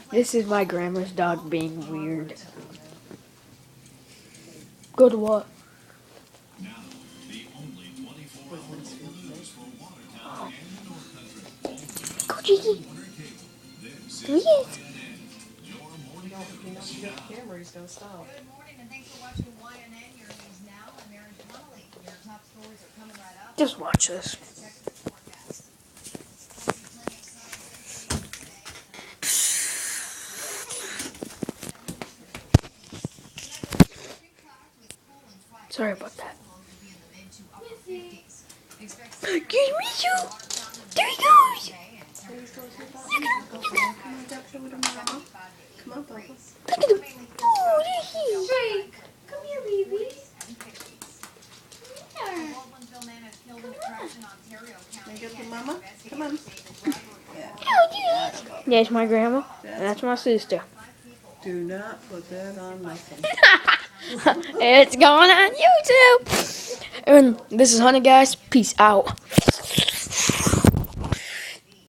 This is my grandma's dog being weird. Go to what? Go, Jiggy. There he is. Once you get the camera, he's gonna stop. Good morning and thanks for watching YNN. Your news now. I'm Erin Connolly. Your top stories are coming right up. Just watch this. Check the forecast. Sorry about that. Expect Give me you. There he goes. Come on, Bubba. Look at him. Oh, there he is. Frank, come here, baby. Can I get the mama? Come on. Oh, there's my grandma. And that's my sister. Do not put that on nothing. It's going on YouTube. And this is Hunter, guys. Peace out.